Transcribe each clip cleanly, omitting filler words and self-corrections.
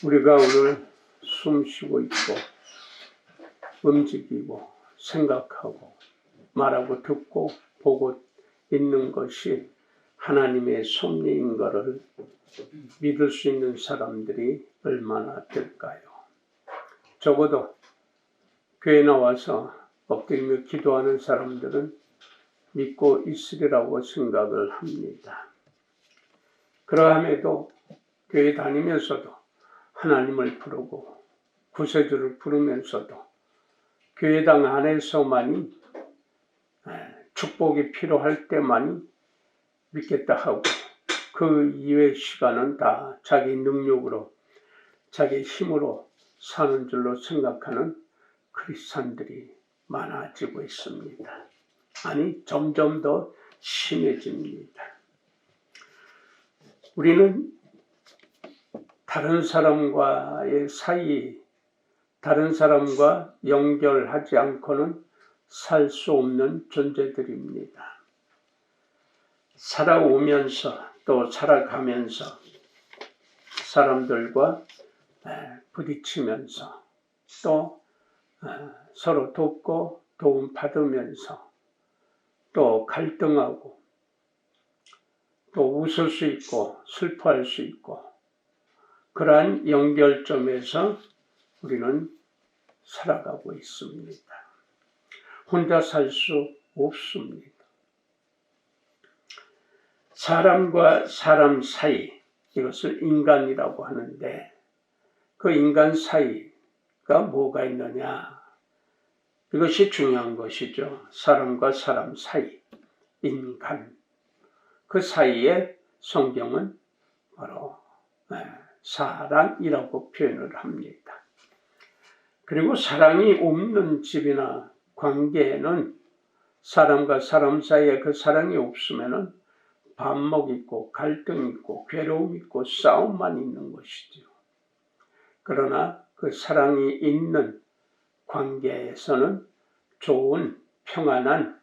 우리가 오늘 숨 쉬고 있고 움직이고 생각하고 말하고 듣고 보고 있는 것이 하나님의 섭리인 것을 믿을 수 있는 사람들이 얼마나 될까요? 적어도 교회 나와서 엎드리며 기도하는 사람들은 믿고 있으리라고 생각을 합니다. 그러함에도 교회 다니면서도 하나님을 부르고 구세주를 부르면서도 교회당 안에서만이 축복이 필요할 때만이 믿겠다 하고 그 이외의 시간은 다 자기 능력으로 자기 힘으로 사는 줄로 생각하는 크리스찬들이 많아지고 있습니다. 아니 점점 더 심해집니다. 우리는 다른 사람과의 사이, 다른 사람과 연결하지 않고는 살 수 없는 존재들입니다. 살아오면서 또 살아가면서 사람들과 부딪히면서 또 서로 돕고 도움 받으면서 또 갈등하고 또 웃을 수 있고 슬퍼할 수 있고 그러한 연결점에서 우리는 살아가고 있습니다. 혼자 살 수 없습니다. 사람과 사람 사이, 이것을 인간이라고 하는데 그 인간 사이가 뭐가 있느냐? 이것이 중요한 것이죠. 사람과 사람 사이, 인간. 그 사이에 성경은 바로 사랑이라고 표현을 합니다. 그리고 사랑이 없는 집이나 관계에는 사람과 사람 사이에 그 사랑이 없으면은 반목 있고 갈등 있고 괴로움 있고 싸움만 있는 것이죠. 그러나 그 사랑이 있는 관계에서는 좋은 평안한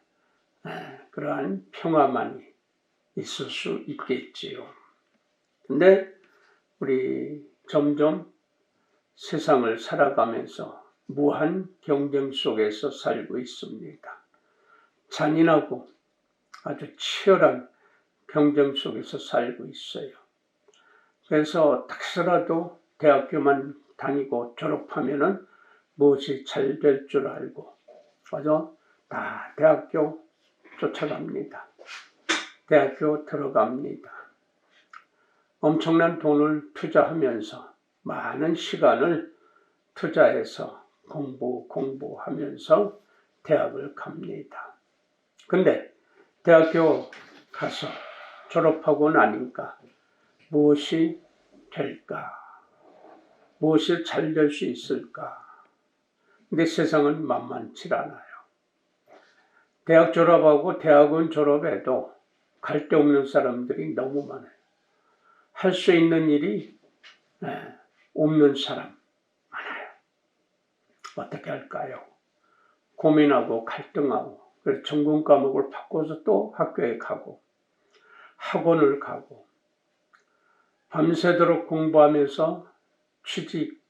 그러한 평화만이 있을 수 있겠지요. 근데 우리 점점 세상을 살아가면서 무한 경쟁 속에서 살고 있습니다. 잔인하고 아주 치열한 경쟁 속에서 살고 있어요. 그래서 딱서라도 대학교만 다니고 졸업하면은 무엇이 잘 될 줄 알고 맞아? 다 대학교 쫓아갑니다. 대학교 들어갑니다. 엄청난 돈을 투자하면서 많은 시간을 투자해서 공부하면서 대학을 갑니다. 근데 대학교 가서 졸업하고 나니까 무엇이 될까? 무엇이 잘 될 수 있을까? 근데 세상은 만만치 않아요. 대학 졸업하고 대학원 졸업해도 갈 데 없는 사람들이 너무 많아요. 할 수 있는 일이 없는 사람 많아요. 어떻게 할까요? 고민하고 갈등하고 그래서 전공 과목을 바꿔서 또 학교에 가고 학원을 가고 밤새도록 공부하면서 취직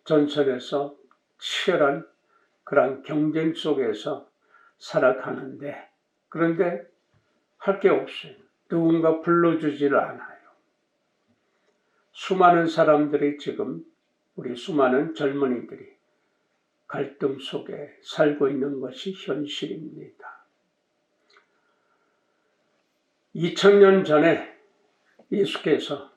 전선에서 치열한 그런 경쟁 속에서 살아가는데 그런데 할 게 없어요. 누군가 불러주지를 않아요. 수많은 사람들이 지금 우리 수많은 젊은이들이 갈등 속에 살고 있는 것이 현실입니다. 2000년 전에 예수께서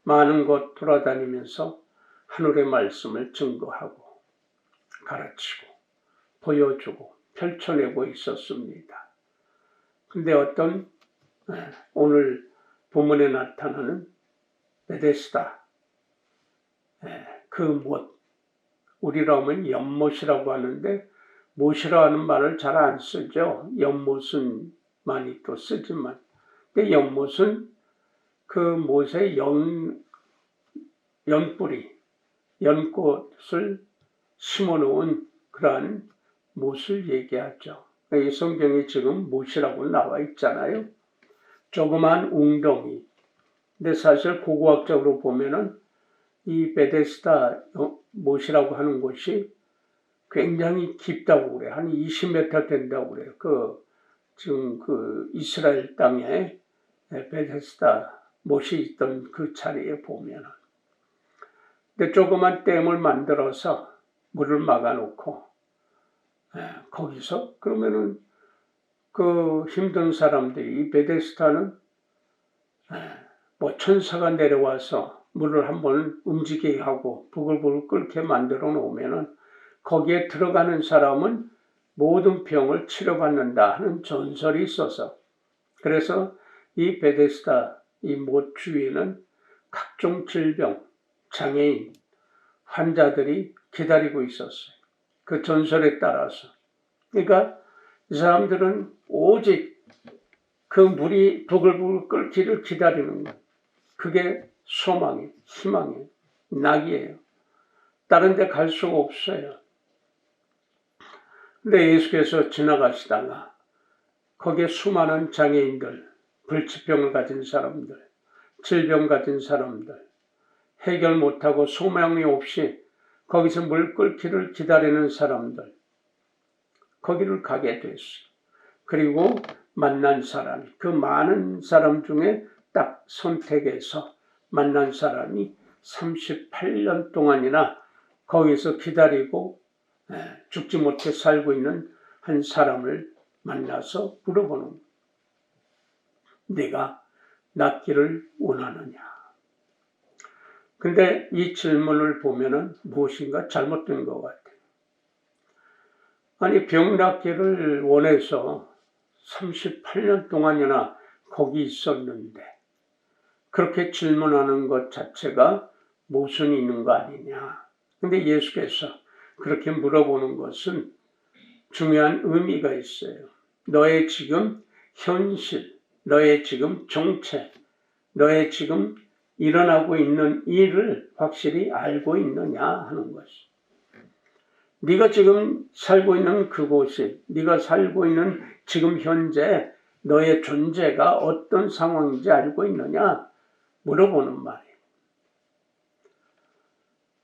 많은 곳 돌아다니면서 하늘의 말씀을 증거하고 가르치고 보여주고 펼쳐내고 있었습니다. 근데 어떤 오늘 본문에 나타나는 베데스다 그 못, 우리로 하면 연못이라고 하는데 못이라고 하는 말을 잘 안 쓰죠. 연못은 많이 또 쓰지만 근데 연못은 그 못의 연뿌리, 연꽃을 심어놓은 그러한 못을 얘기하죠. 이 성경에 지금 못이라고 나와 있잖아요. 조그만 웅덩이. 근데 사실 고고학적으로 보면은 이 베데스다 못이라고 하는 곳이 굉장히 깊다고 그래. 한 20m 된다고 그래요. 지금 이스라엘 땅에 베데스다 못이 있던 그 자리에 보면은. 근데 조그만 댐을 만들어서 물을 막아놓고, 거기서 그러면은 그 힘든 사람들이, 이 베데스다는 뭐 천사가 내려와서 물을 한번 움직이게 하고 부글부글 끓게 만들어 놓으면은 거기에 들어가는 사람은 모든 병을 치료받는다 하는 전설이 있어서, 그래서 이 베데스다 이 못 주위에는 각종 질병, 장애인, 환자들이 기다리고 있었어요. 그 전설에 따라서. 그러니까 이 사람들은 오직 그 물이 부글부글 끓기를 기다리는 거예요. 그게 소망이에요. 희망이에요. 낙이에요. 다른 데 갈 수가 없어요. 근데 예수께서 지나가시다가 거기에 수많은 장애인들, 불치병을 가진 사람들, 질병 가진 사람들, 해결 못하고 소망이 없이 거기서 물 끓기를 기다리는 사람들, 거기를 가게 됐어요. 그리고 만난 사람이, 그 많은 사람 중에 딱 선택해서 만난 사람이 38년 동안이나 거기서 기다리고 죽지 못해 살고 있는 한 사람을 만나서 물어보는 거예요. 네가 낫기를 원하느냐? 근데 이 질문을 보면은 무엇인가 잘못된 것 같아요. 아니, 병 낫기를 원해서 38년 동안이나 거기 있었는데 그렇게 질문하는 것 자체가 모순이 있는 거 아니냐. 근데 예수께서 그렇게 물어보는 것은 중요한 의미가 있어요. 너의 지금 현실, 너의 지금 정체, 너의 지금 일어나고 있는 일을 확실히 알고 있느냐 하는 것이. 네가 지금 살고 있는 그곳이, 네가 살고 있는 지금 현재 너의 존재가 어떤 상황인지 알고 있느냐 물어보는 말이에요.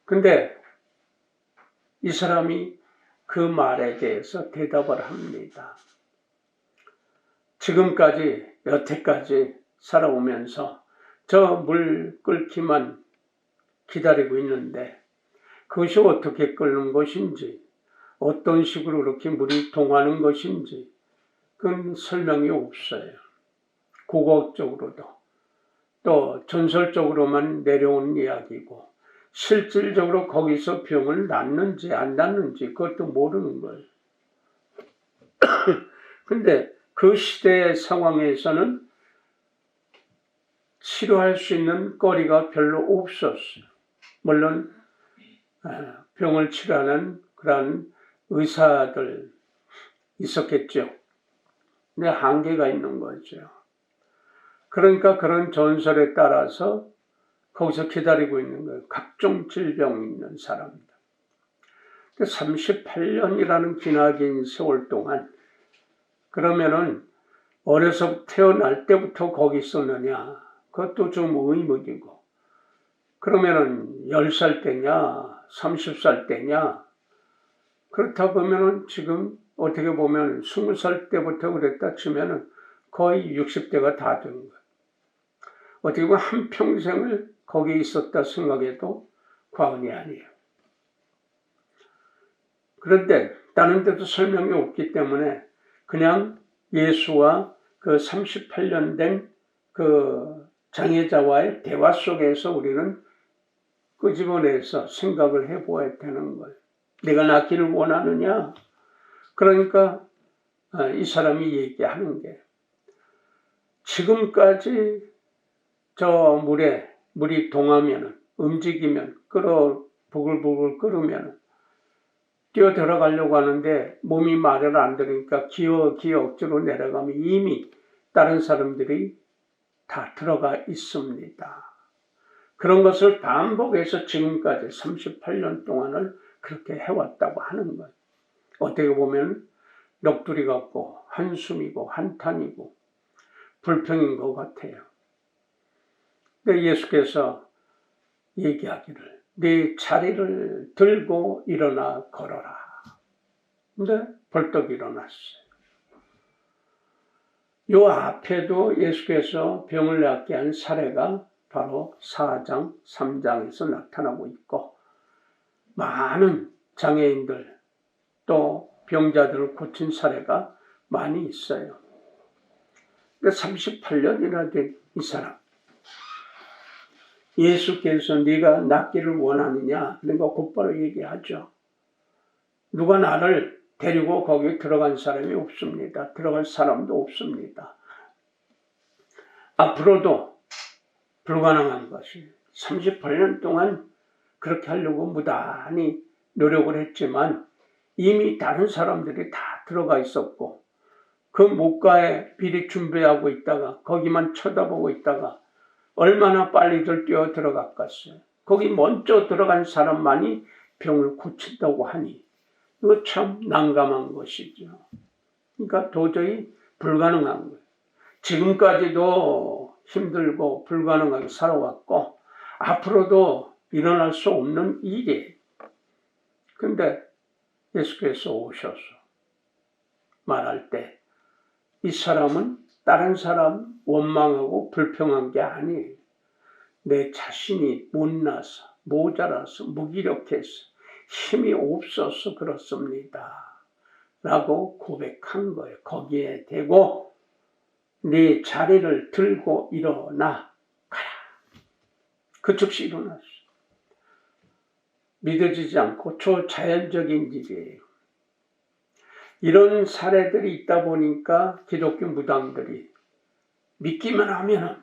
근데 이 사람이 그 말에 대해서 대답을 합니다. 지금까지, 여태까지 살아오면서 저 물 끓기만 기다리고 있는데 그것이 어떻게 끓는 것인지, 어떤 식으로 그렇게 물이 동하는 것인지 그건 설명이 없어요. 국어적으로도 또 전설적으로만 내려온 이야기고 실질적으로 거기서 병을 낫는지 안 낫는지 그것도 모르는 거예요. 근데 그 시대의 상황에서는 치료할 수 있는 거리가 별로 없었어요. 물론 병을 치료하는 그런 의사들 있었겠죠. 근데 한계가 있는 거죠. 그러니까 그런 전설에 따라서 거기서 기다리고 있는 거예요. 각종 질병이 있는 사람들. 38년이라는 기나긴 세월 동안, 그러면은 어려서 태어날 때부터 거기 있었느냐? 그것도 좀 의문이고. 그러면은 10살 때냐? 30살 때냐? 그렇다 보면은 지금 어떻게 보면 20살 때부터 그랬다 치면은 거의 60대가 다 된 거예요. 어떻게 보면 한평생을 거기에 있었다 생각해도 과언이 아니에요. 그런데 다른 데도 설명이 없기 때문에 그냥 예수와 그 38년 된 그 장애자와의 대화 속에서 우리는 끄집어내서 생각을 해보아야 되는 거예요. 내가 낫기를 원하느냐? 그러니까 이 사람이 얘기하는 게 지금까지 저 물이 동하면, 움직이면, 부글부글 끓으면 뛰어 들어가려고 하는데 몸이 말을 안 들으니까 기어 억지로 내려가면 이미 다른 사람들이 다 들어가 있습니다. 그런 것을 반복해서 지금까지 38년 동안을 그렇게 해왔다고 하는 거예요. 어떻게 보면 넋두리 같고 한숨이고 한탄이고 불평인 것 같아요. 근데 예수께서 얘기하기를 네 자리를 들고 일어나 걸어라. 근데 벌떡 일어났어요. 요 앞에도 예수께서 병을 낫게 한 사례가 바로 4장, 3장에서 나타나고 있고, 많은 장애인들 또 병자들을 고친 사례가 많이 있어요. 38년이나 된 이 사람, 예수께서 네가 낫기를 원하느냐? 그러니까 곧바로 얘기하죠. 누가 나를 데리고 거기 들어간 사람이 없습니다. 들어갈 사람도 없습니다. 앞으로도 불가능한 것이 38년 동안 그렇게 하려고 무단히 노력을 했지만 이미 다른 사람들이 다 들어가 있었고 그 목가에 미리 준비하고 있다가 거기만 쳐다보고 있다가 얼마나 빨리들 뛰어 들어갔겠어요. 거기 먼저 들어간 사람만이 병을 고친다고 하니 이거 참 난감한 것이죠. 그러니까 도저히 불가능한 거예요. 지금까지도 힘들고 불가능하게 살아왔고 앞으로도 일어날 수 없는 일이에요. 근데 예수께서 오셔서 말할 때 이 사람은 다른 사람 원망하고 불평한 게 아니에요. 내 자신이 못나서 모자라서 무기력해서 힘이 없어서 그렇습니다. 라고 고백한 거예요. 거기에 대고 네 자리를 들고 일어나 가라. 그 즉시 일어났어요. 믿어지지 않고 초자연적인 일이에요. 이런 사례들이 있다 보니까 기독교 무당들이 믿기만 하면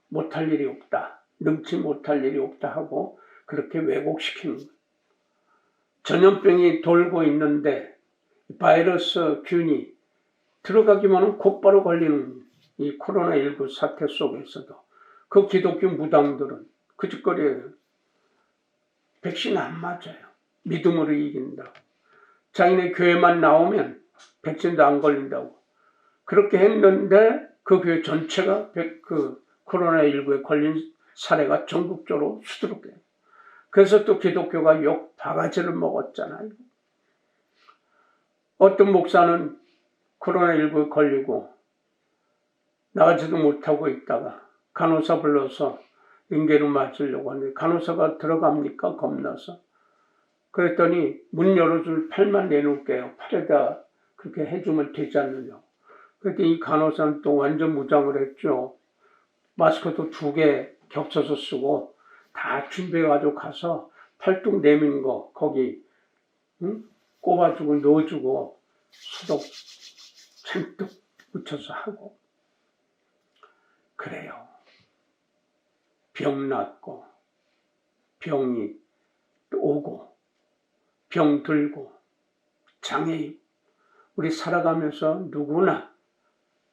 못할 일이 없다. 능치 못할 일이 없다 하고 그렇게 왜곡시키는 거예요. 전염병이 돌고 있는데 바이러스 균이 들어가기만 하면 곧바로 걸리는 이 코로나19 사태 속에서도 그 기독교 무당들은 그 짓거리예요. 백신 안 맞아요. 믿음으로 이긴다고. 자기네 교회만 나오면 백신도 안 걸린다고. 그렇게 했는데 그 교회 전체가 그 코로나19에 걸린 사례가 전국적으로 수두룩해요. 그래서 또 기독교가 욕 바가지를 먹었잖아요. 어떤 목사는 코로나19에 걸리고 나가지도 못하고 있다가 간호사 불러서 인계로 맞으려고 하는데 간호사가 들어갑니까? 겁나서. 그랬더니 문 열어줄 팔만 내놓을게요. 팔에다 그렇게 해주면 되지 않느냐. 그랬더니 이 간호사는 또 완전 무장을 했죠. 마스크도 2개 겹쳐서 쓰고 다 준비해가지고 가서 팔뚝 내민 거 거기 꼽아주고 넣어주고 수독 잔뜩 묻혀서 하고 그래요. 병 낫고 병이 오고 병 들고 장애인 우리 살아가면서 누구나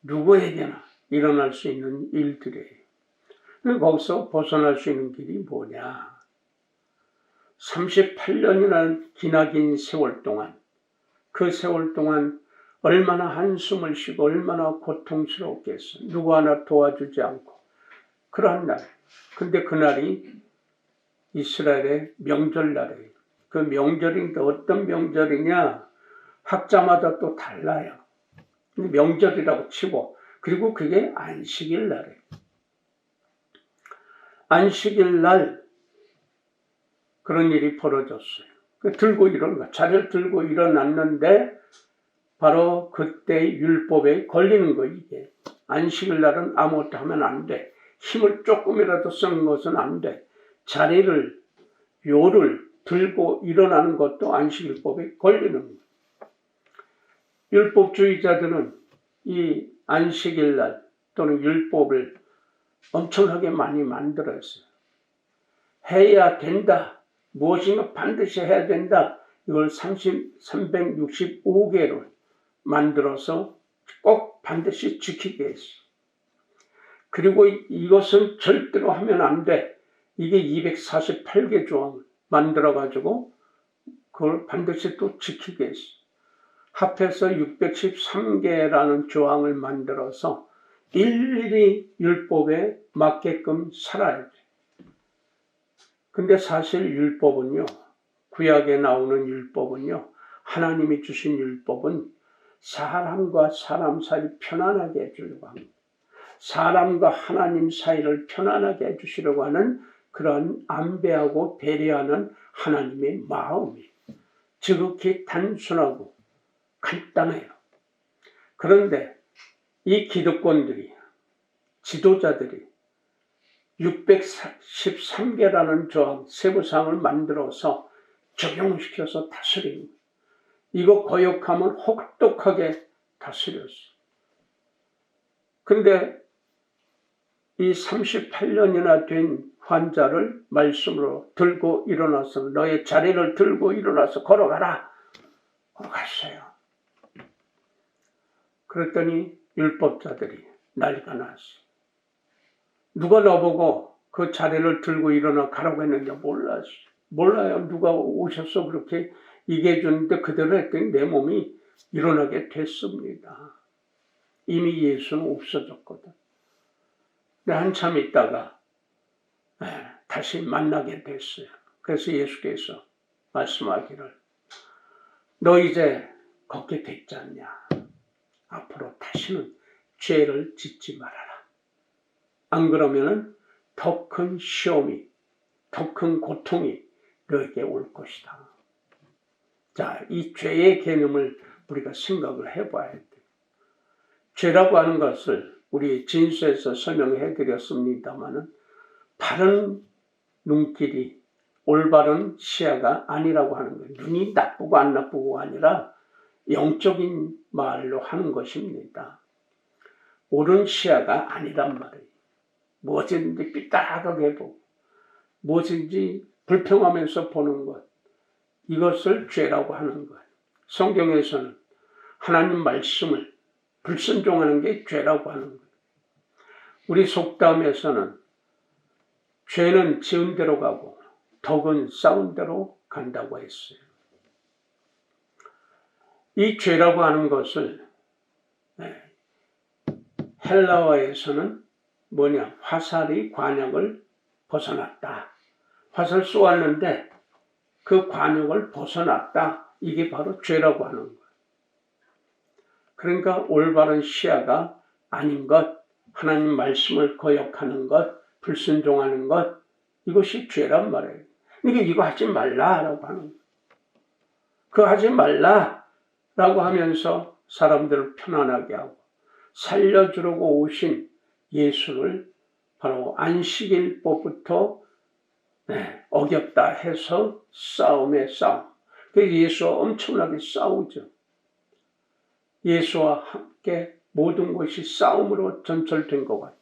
누구에게나 일어날 수 있는 일들이에요. 거기서 벗어날 수 있는 길이 뭐냐? 38년이라는 기나긴 세월 동안 그 세월 동안 얼마나 한숨을 쉬고 얼마나 고통스럽겠어. 누구 하나 도와주지 않고 그러한 날. 근데 그날이 이스라엘의 명절날이에요. 그 명절인데 어떤 명절이냐? 학자마다 또 달라요. 명절이라고 치고 그리고 그게 안식일 날이에요. 안식일 날 그런 일이 벌어졌어요. 들고 일어나 자리를 들고 일어났는데 바로 그때 율법에 걸리는 거예요. 이게 안식일 날은 아무것도 하면 안 돼. 힘을 조금이라도 쓰는 것은 안 돼. 자리를 요를 들고 일어나는 것도 안식일법에 걸리는 거예요. 율법주의자들은 이 안식일 날 또는 율법을 엄청나게 많이 만들었어요. 해야 된다. 무엇인가 반드시 해야 된다. 이걸 365개를 만들어서 꼭 반드시 지키게 했어요. 그리고 이것은 절대로 하면 안 돼. 이게 248개 조항을 만들어가지고 그걸 반드시 또 지키게 했어요. 합해서 613개라는 조항을 만들어서 일일이 율법에 맞게끔 살아야 돼. 근데 사실 율법은요, 구약에 나오는 율법은요, 하나님이 주신 율법은 사람과 사람 사이 편안하게 해주려고 합니다. 사람과 하나님 사이를 편안하게 해주시려고 하는 그런 안배하고 배려하는 하나님의 마음이 지극히 단순하고 간단해요. 그런데 이 기득권들이, 지도자들이 613개라는 조항, 세부사항을 만들어서 적용시켜서 다스리는 거예요. 이거 거역하면 혹독하게 다스렸어. 근데 이 38년이나 된 환자를 말씀으로 들고 일어나서 너의 자리를 들고 일어나서 걸어가라. 걸어갔어요. 그랬더니 율법자들이 난리가 났어. 누가 너보고 그 자리를 들고 일어나 가라고 했는지 몰랐어. 몰라요. 누가 오셔서 그렇게 얘기해 줬는데 그대로 했더니 내 몸이 일어나게 됐습니다. 이미 예수는 없어졌거든. 근데 한참 있다가 다시 만나게 됐어요. 그래서 예수께서 말씀하기를 너 이제 걷게 됐지 않냐. 앞으로 다시는 죄를 짓지 말아라. 안 그러면은 더 큰 시험이, 더 큰 고통이 너에게 올 것이다. 자, 이 죄의 개념을 우리가 생각을 해봐야 돼요. 죄라고 하는 것을 우리 진수에서 설명해 드렸습니다마는 바른 눈길이 올바른 시야가 아니라고 하는 거예요. 눈이 나쁘고 안 나쁘고가 아니라 영적인 말로 하는 것입니다. 옳은 시야가 아니란 말이에요. 무엇인지 삐딱하게 보고 무엇인지 불평하면서 보는 것, 이것을 죄라고 하는 거예요. 성경에서는 하나님 말씀을 불순종하는 게 죄라고 하는 거예요. 우리 속담에서는 죄는 지은 대로 가고 덕은 쌓은 대로 간다고 했어요. 이 죄라고 하는 것을 헬라어에서는 뭐냐? 화살이 관역을 벗어났다. 화살 쏘았는데 그 관역을 벗어났다. 이게 바로 죄라고 하는 거예요. 그러니까 올바른 시야가 아닌 것, 하나님 말씀을 거역하는 것, 불순종하는 것, 이것이 죄란 말이에요. 그러니까 이거 하지 말라라고 하는 거예요. 그거 하지 말라라고 하면서 사람들을 편안하게 하고 살려주려고 오신 예수를 바로 안식일법부터 어겼다 해서 싸움에 싸움. 그래서 예수와 엄청나게 싸우죠. 예수와 함께 모든 것이 싸움으로 전철된 것 같아.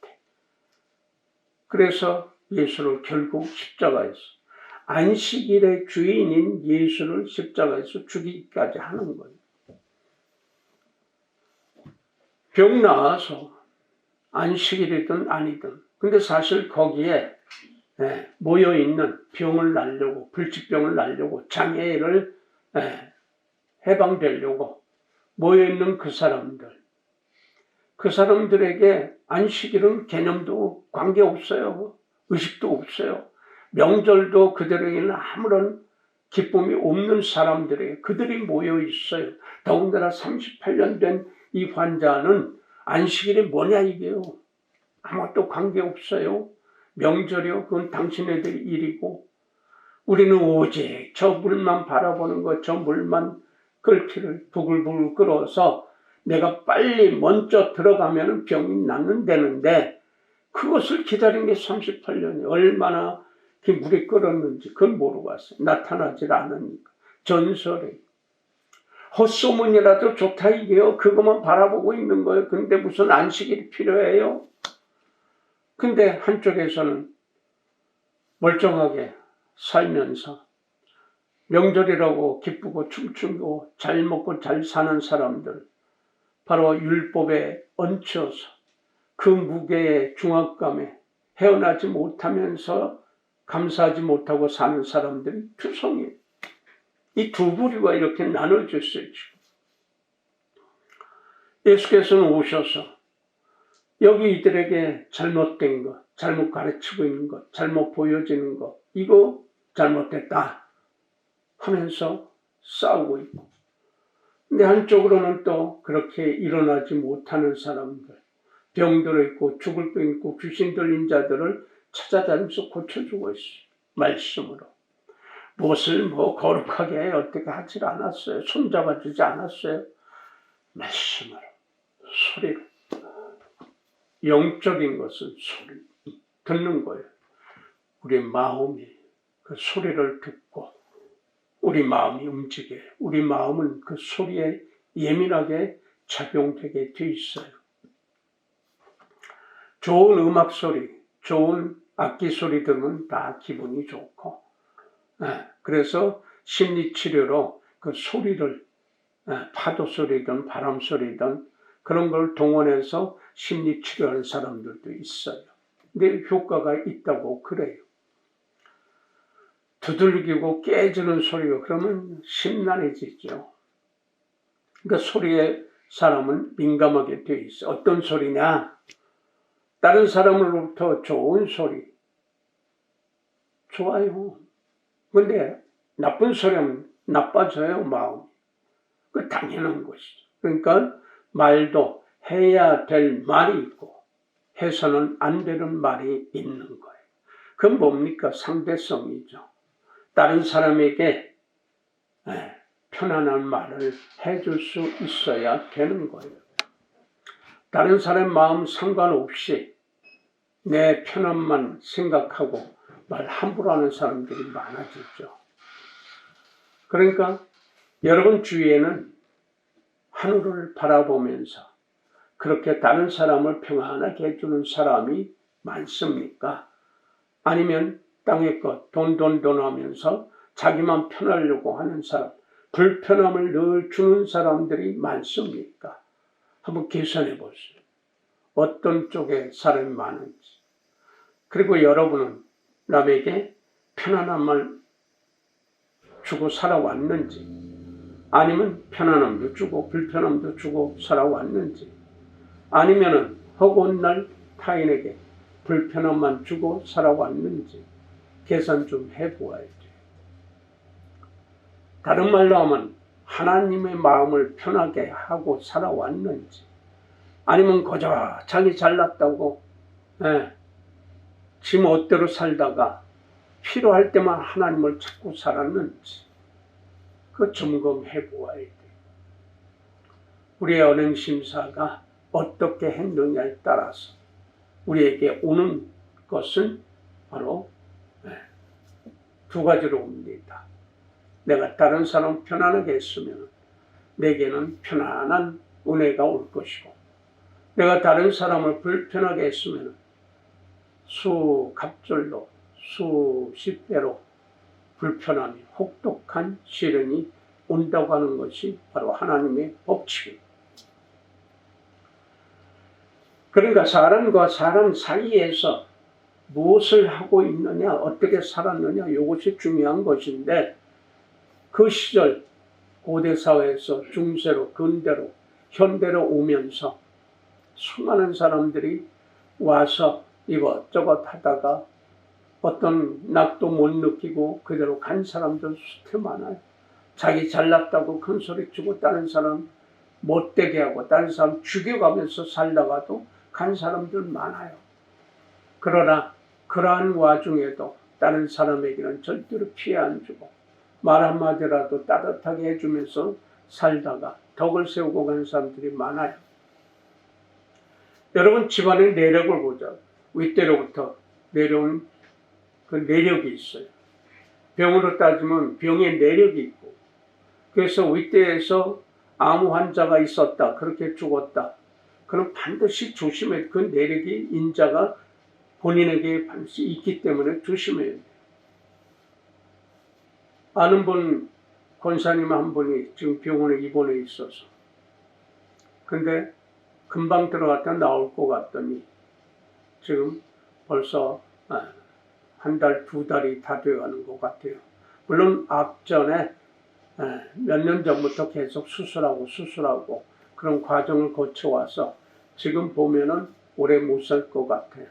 그래서 예수를 결국 십자가에서 안식일의 주인인 예수를 십자가에서 죽이기까지 하는 거예요. 병 나와서 안식일이든 아니든. 근데 사실 거기에 모여있는 병을 날려고, 불치병을 날려고, 장애를 해방되려고 모여있는 그 사람들에게 안식일은 개념도 관계없어요. 의식도 없어요. 명절도 그들에게는 아무런 기쁨이 없는 사람들에게 그들이 모여있어요. 더군다나 38년 된 이 환자는 안식일이 뭐냐 이게요. 아무것도 관계없어요. 명절이요. 그건 당신네들 일이고 우리는 오직 저 물만 바라보는 것, 저 물만 끓기를 부글부글 끓어서 내가 빨리 먼저 들어가면 병이 낫는다는데 그것을 기다린 게 38년이 얼마나 물이 끓었는지 그걸 모르고 왔어요. 나타나질 않으니까. 전설에. 헛소문이라도 좋다 이게요. 그것만 바라보고 있는 거예요. 근데 무슨 안식일이 필요해요? 근데 한쪽에서는 멀쩡하게 살면서 명절이라고 기쁘고 춤추고 잘 먹고 잘 사는 사람들, 바로 율법에 얹혀서 그 무게의 중압감에 헤어나지 못하면서 감사하지 못하고 사는 사람들이 투성이에요. 이 두 부류가 이렇게 나눠졌어요. 예수께서는 오셔서 여기 이들에게 잘못된 것, 잘못 가르치고 있는 것, 잘못 보여지는 것, 이거 잘못됐다 하면서 싸우고 있고, 근데 한쪽으로는 또 그렇게 일어나지 못하는 사람들, 병들어 있고 죽을 병 있고 귀신 들린 자들을 찾아다니면서 고쳐주고 있어요. 말씀으로. 무엇을 거룩하게 어떻게 하질 않았어요. 손잡아주지 않았어요. 말씀으로, 소리로. 영적인 것은 소리, 듣는 거예요. 우리 마음이 그 소리를 듣고 우리 마음이 움직여요. 우리 마음은 그 소리에 예민하게 작용되게 돼 있어요. 좋은 음악 소리, 좋은 악기 소리 들으면 다 기분이 좋고, 그래서 심리치료로 그 소리를, 파도 소리든 바람 소리든 그런 걸 동원해서 심리치료하는 사람들도 있어요. 근데 효과가 있다고 그래요. 두들기고 깨지는 소리가 그러면 심란해지죠. 그러니까 소리에 사람은 민감하게 되어 있어요. 어떤 소리냐? 다른 사람으로부터 좋은 소리. 좋아요. 근데 나쁜 소리는 나빠져요, 마음이. 그 당연한 것이죠. 그러니까 말도 해야 될 말이 있고 해서는 안 되는 말이 있는 거예요. 그건 뭡니까? 상대성이죠. 다른 사람에게 편안한 말을 해줄 수 있어야 되는 거예요. 다른 사람 마음 상관없이 내 편함만 생각하고 말 함부로 하는 사람들이 많아지죠. 그러니까 여러분 주위에는 하늘을 바라보면서 그렇게 다른 사람을 평안하게 해주는 사람이 많습니까? 아니면 땅의 것 돈 하면서 자기만 편하려고 하는 사람, 불편함을 늘 주는 사람들이 많습니까? 한번 계산해 보세요. 어떤 쪽에 사람이 많은지. 그리고 여러분은 남에게 편안함을 주고 살아왔는지, 아니면 편안함도 주고 불편함도 주고 살아왔는지, 아니면은 허구한 날 타인에게 불편함만 주고 살아왔는지 계산 좀 해보아야 돼요. 다른 말로 하면 하나님의 마음을 편하게 하고 살아왔는지, 아니면 거저 자기 잘났다고 지 멋대로 살다가 필요할 때만 하나님을 찾고 살았는지 그 점검해 보아야 돼요. 우리의 언행심사가 어떻게 했느냐에 따라서 우리에게 오는 것은 바로 두 가지로 옵니다. 내가 다른 사람 편안하게 했으면 내게는 편안한 은혜가 올 것이고, 내가 다른 사람을 불편하게 했으면 수갑절로 수십 배로 불편함이 혹독한 시련이 온다고 하는 것이 바로 하나님의 법칙입니다. 그러니까 사람과 사람 사이에서 무엇을 하고 있느냐, 어떻게 살았느냐, 이것이 중요한 것인데, 그 시절 고대 사회에서 중세로, 근대로, 현대로 오면서 수많은 사람들이 와서 이것저것 하다가 어떤 낙도 못 느끼고 그대로 간 사람들 수태 많아요. 자기 잘났다고 큰 소리 치고 다른 사람 못되게 하고 다른 사람 죽여가면서 살다가도 간 사람들 많아요. 그러나 그러한 와중에도 다른 사람에게는 절대로 피해 안 주고 말 한마디라도 따뜻하게 해주면서 살다가 덕을 세우고 간 사람들이 많아요. 여러분 집안의 내력을 보자. 윗대로부터 내려온 그 내력이 있어요. 병으로 따지면 병의 내력이 있고, 그래서 윗대에서 암 환자가 있었다, 그렇게 죽었다, 그럼 반드시 조심해야, 그 내력이 인자가 본인에게 반드시 있기 때문에 조심해야 돼요. 아는 분, 권사님 한 분이 지금 병원에 입원해 있어서, 근데 금방 들어갔다 나올 것 같더니 지금 벌써 한 달, 두 달이 다 되어가는 것 같아요. 물론 앞전에 몇 년 전부터 계속 수술하고 그런 과정을 거쳐와서 지금 보면은 오래 못 살 것 같아요.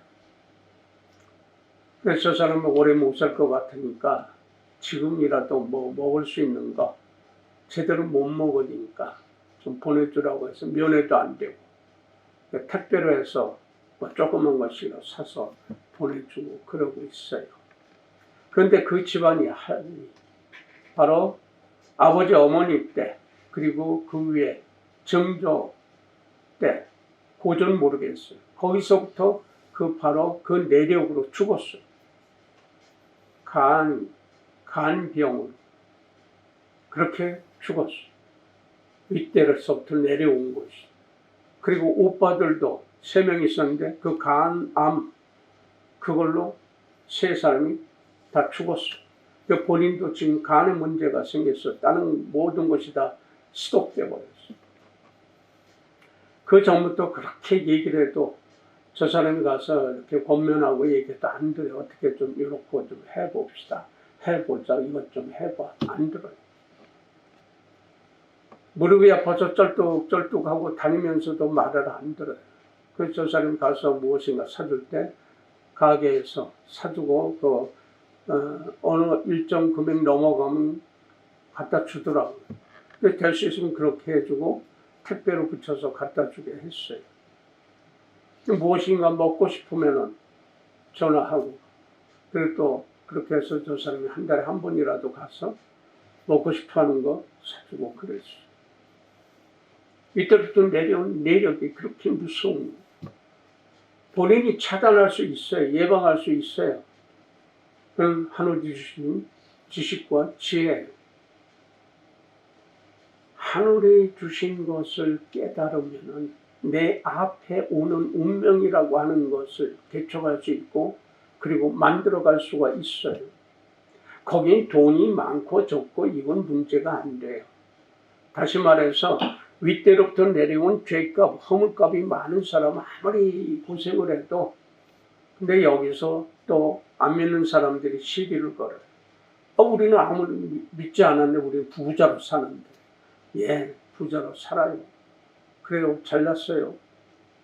그래서 저 사람은 오래 못 살 것 같으니까 지금이라도 뭐 먹을 수 있는 거 제대로 못 먹으니까 좀 보내주라고 해서 면회도 안 되고 택배로 해서 뭐 조그만 것이라도 사서 보내주고 그러고 있어요. 그런데 그 집안이 바로 아버지 어머니 때 그리고 그 위에 정조 때 고전 모르겠어요. 거기서부터 바로 그 내력으로 죽었어요. 간병으로 그렇게 죽었어요. 윗대로서부터 내려온 것이. 그리고 오빠들도 3명 있었는데 그 간암 그걸로 3사람이 다 죽었어요. 본인도 지금 간에 문제가 생겼어. 다른 모든 것이 다 스톱돼 버렸어요. 그 전부터 그렇게 얘기를 해도 저 사람이 가서 이렇게 권면하고 얘기해도 안 들어요. 어떻게 좀 이렇게 좀 해봅시다. 해보자. 이것 좀 해봐. 안 들어요. 무릎이 아파서 쩔뚝쩔뚝하고 다니면서도 말을 안 들어요. 그래서 저 사람이 가서 무엇인가 사줄 때 가게에서 사주고 어느 일정 금액 넘어가면 갖다 주더라고요. 될 수 있으면 그렇게 해주고 택배로 붙여서 갖다 주게 했어요. 무엇인가 먹고 싶으면은 전화하고 그리고 또 그렇게 해서 저 사람이 한 달에 한 번이라도 가서 먹고 싶어하는 거 사주고 그랬어요. 이때부터 내려온 내력이 그렇게 무서운 거예요. 본인이 차단할 수 있어요. 예방할 수 있어요. 그런 하늘이 주신 지식과 지혜예요. 하늘이 주신 것을 깨달으면 내 앞에 오는 운명이라고 하는 것을 개척할 수 있고 그리고 만들어갈 수가 있어요. 거긴 돈이 많고 적고 이건 문제가 안 돼요. 다시 말해서 윗대로부터 내려온 죄값, 허물값이 많은 사람은 아무리 고생을 해도 근데 여기서 또 안 믿는 사람들이 시비를 걸어요. 우리는 아무리 믿지 않았는데 우리는 부자로 사는데 예, 부자로 살아요. 그래요, 잘났어요.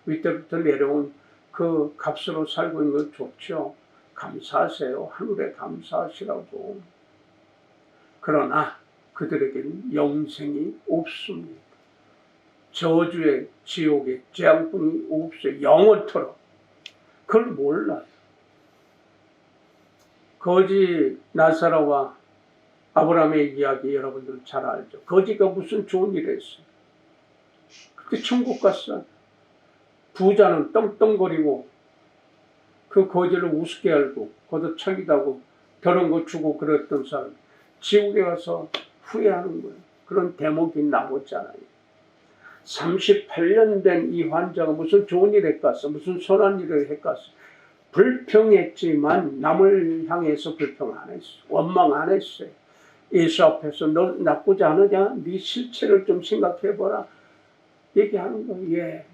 윗대로부터 내려온 그 값으로 살고 있는 거 좋죠. 감사하세요. 하늘에 감사하시라고. 그러나 그들에게는 영생이 없습니다. 저주의 지옥의 재앙뿐이 없어요. 영원토록. 그걸 몰라요. 거지 나사로와 아브라함의 이야기 여러분들 잘 알죠. 거지가 무슨 좋은 일을 했어요. 그때 천국 갔어. 부자는 떵떵거리고 그 거지를 우습게 알고 거기서 차기다고 더러운 거 주고 그랬던 사람 지옥에 가서 후회하는 거예요. 그런 대목이 나오잖아요. 38년 된 이 환자가 무슨 좋은 일을 했겠어. 무슨 선한 일을 했겠어. 불평했지만 남을 향해서 불평 안 했어요. 원망 안 했어요. 예수 앞에서 너 나쁘지 않으냐? 네 실체를 좀 생각해보라. 얘기하는 거예요. 예,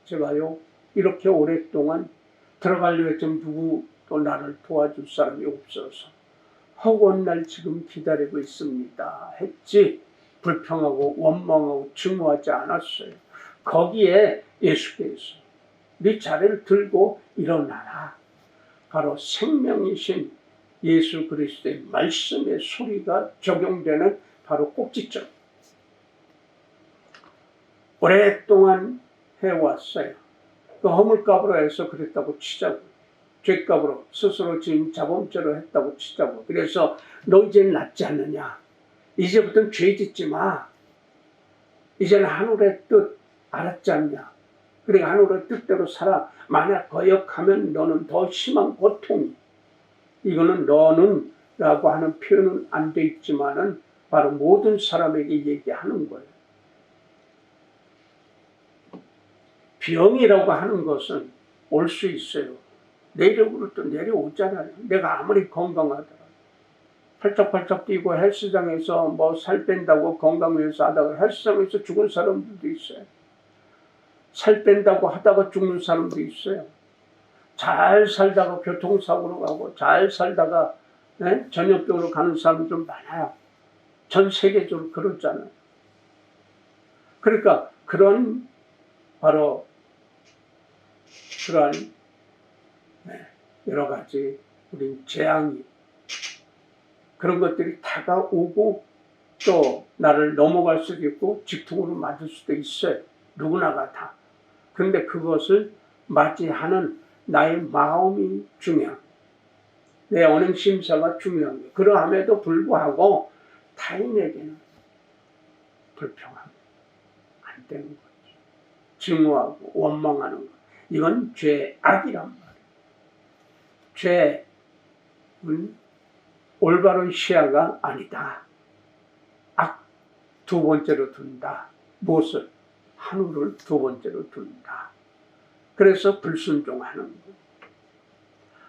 제가요 이렇게 오랫동안 들어가려고 했지만 누구 또 나를 도와줄 사람이 없어서 허구한 날 지금 기다리고 있습니다. 했지 불평하고 원망하고 증오하지 않았어요. 거기에 예수께서 네 자리를 들고 일어나라. 바로 생명이신 예수 그리스도의 말씀의 소리가 적용되는 바로 꼭지점. 오랫동안 해왔어요. 그 허물값으로 해서 그랬다고 치자고. 죄값으로 스스로 지은 자범죄로 했다고 치자고. 그래서 너 이제는 낫지 않느냐. 이제부터는 죄 짓지 마. 이제는 하늘의 뜻 알았지 않냐. 그러니까 하늘의 뜻대로 살아. 만약 거역하면 너는 더 심한 고통이. 이거는 너는 라고 하는 표현은 안 돼 있지만은 바로 모든 사람에게 얘기하는 거예요. 병이라고 하는 것은 올 수 있어요. 내력으로 또 내려오잖아요. 내가 아무리 건강하더라도. 팔짝팔짝 뛰고 헬스장에서 뭐 살 뺀다고 건강 위해서 하다가 헬스장에서 죽은 사람들도 있어요. 살 뺀다고 하다가 죽는 사람도 있어요. 잘 살다가 교통사고로 가고 잘 살다가 전염병으로 가는 사람도 많아요. 전 세계적으로 그렇잖아요. 그러니까 그런 바로 그런 여러 가지 우린 재앙이 그런 것들이 다가오고 또 나를 넘어갈 수도 있고 직통으로 맞을 수도 있어요. 누구나가 다. 그런데 그것을 맞이하는 나의 마음이 중요한, 내 언행 심사가 중요한 거예요. 그러함에도 불구하고 타인에게는 불평하면 안 되는 거죠. 증오하고 원망하는 것. 이건 죄악이란 말이에요. 죄는 올바른 시야가 아니다. 악 두 번째로 둔다. 무엇을? 한우를 두 번째로 둔다. 그래서 불순종하는 거예요.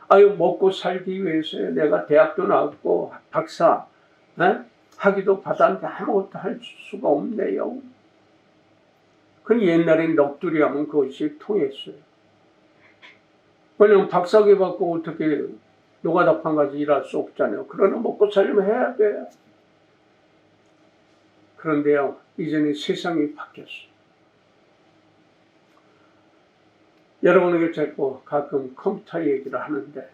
아유, 먹고 살기 위해서 내가 대학도 나왔고 박사 학위도 받았는데 아무것도 할 수가 없네요. 그 옛날에 넋두리 하면 그것이 통했어요. 왜냐면 박사학위 받고 어떻게 노가다판 가서 일할 수 없잖아요. 그러나 먹고 살려면 해야 돼요. 그런데요, 이제는 세상이 바뀌었어요. 여러분에게 자꾸 가끔 컴퓨터 얘기를 하는데,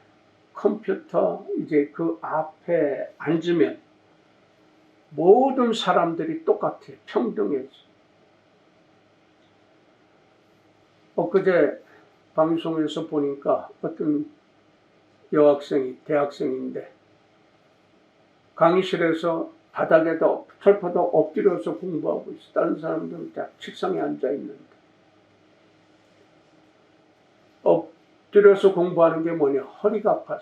컴퓨터 이제 그 앞에 앉으면 모든 사람들이 똑같아요. 평등해져. 엊그제 방송에서 보니까 어떤 여학생이, 대학생인데, 강의실에서 바닥에도 철파도 엎드려서 공부하고 있어. 다른 사람들은 다 책상에 앉아 있는데. 엎드려서 공부하는 게 뭐냐? 허리가 아팠어.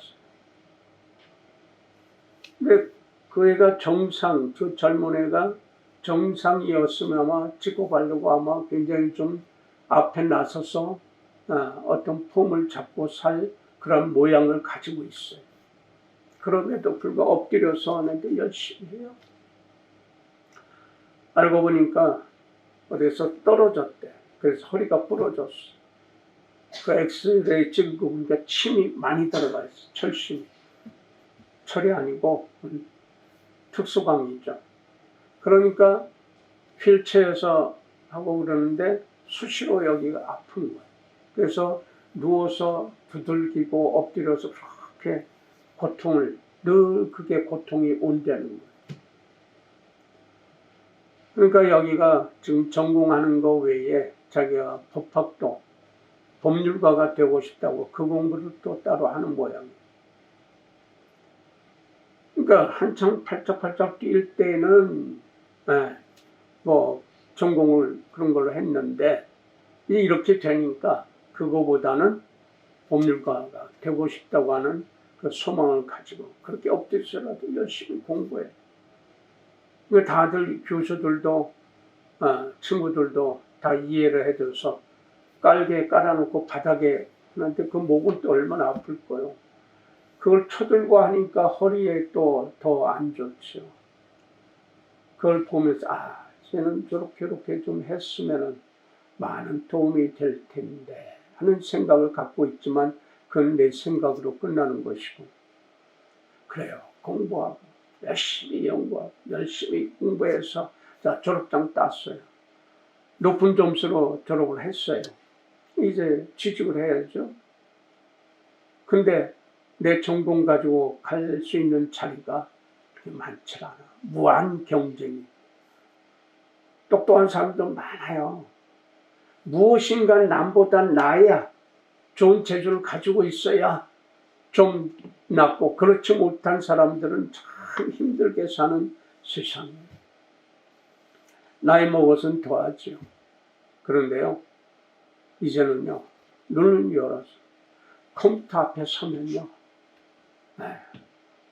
근데 그 애가 정상, 저 젊은 애가 정상이었으면 아마 찍고 가려고 아마 굉장히 좀 앞에 나서서 어떤 폼을 잡고 살 그런 모양을 가지고 있어요. 그럼에도 불구하고 엎드려서 하는데 열심히 해요. 알고 보니까 어디서 떨어졌대. 그래서 허리가 부러졌어. 그 엑스레이 찍은 거 보니까 침이 많이 들어가 있어. 철심이. 철이 아니고 특수광이죠. 그러니까 휠체어에서 하고 그러는데 수시로 여기가 아픈 거예요. 그래서 누워서 두들기고 엎드려서 그렇게 고통을, 늘 그게 고통이 온다는 거예요. 그러니까 여기가 지금 전공하는 거 외에 자기가 법학도 법률가가 되고 싶다고 그 공부를 또 따로 하는 모양이에요. 그러니까 한창 팔짝팔짝 뛸 때는 뭐 전공을 그런 걸로 했는데 이렇게 되니까 그거보다는 법률가가 되고 싶다고 하는 그 소망을 가지고 그렇게 엎드려서라도 열심히 공부해. 다들 교수들도 친구들도 다 이해를 해줘서 깔개에 깔아놓고 바닥에 하는데 그 목은 또 얼마나 아플 거요. 그걸 쳐들고 하니까 허리에 또 더 안 좋죠. 그걸 보면서 쟤는 저렇게 좀 했으면은 많은 도움이 될 텐데 하는 생각을 갖고 있지만 그건 내 생각으로 끝나는 것이고, 그래요. 공부하고 열심히 연구하고 열심히 공부해서 자 졸업장 땄어요. 높은 점수로 졸업을 했어요. 이제 취직을 해야죠. 근데 내 전공 가지고 갈 수 있는 자리가 그렇게 많지 않아. 무한 경쟁이. 똑똑한 사람도 많아요. 무엇인가 남보다 나아야 좋은 재주를 가지고 있어야 좀 낫고, 그렇지 못한 사람들은 참 힘들게 사는 세상이에요. 나이 먹어서는 더하지요. 그런데요, 이제는요, 눈을 열어서 컴퓨터 앞에 서면요,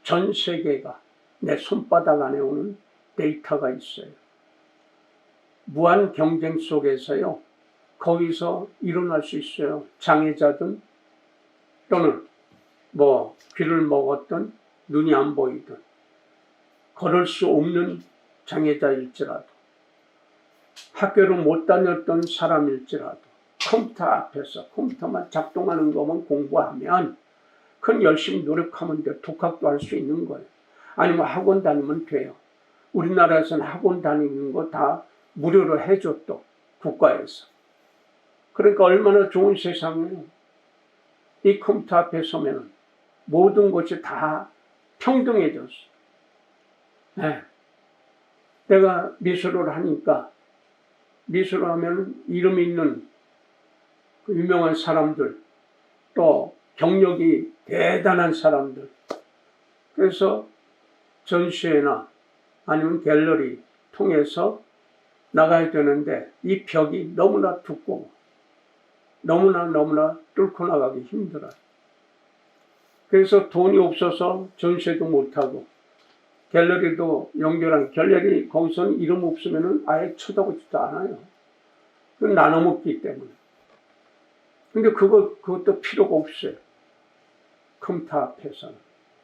전 세계가 내 손바닥 안에 오는 데이터가 있어요. 무한 경쟁 속에서요, 거기서 일어날 수 있어요. 장애자든 또는 뭐 귀를 먹었든 눈이 안 보이든 걸을 수 없는 장애자일지라도 학교를 못 다녔던 사람일지라도 컴퓨터 앞에서 컴퓨터만 작동하는 것만 공부하면 그건 열심히 노력하면 돼요. 독학도 할 수 있는 거예요. 아니면 학원 다니면 돼요. 우리나라에서는 학원 다니는 거 다 무료로 해줘 또 국가에서. 그러니까 얼마나 좋은 세상이에요. 이 컴퓨터 앞에 서면은 모든 것이 다 평등해졌어. 네. 내가 미술을 하니까 미술을 하면 이름 있는 그 유명한 사람들, 또 경력이 대단한 사람들, 그래서 전시회나 아니면 갤러리 통해서 나가야 되는데 이 벽이 너무나 두꺼워. 너무나 뚫고 나가기 힘들어요. 그래서 돈이 없어서 전시회도 못하고 갤러리도 연결한 갤러리 거기서는 이름 없으면 아예 쳐다보지도 않아요. 그건 나눠 먹기 때문에. 근데 그것도 필요가 없어요. 컴퓨터 앞에서는.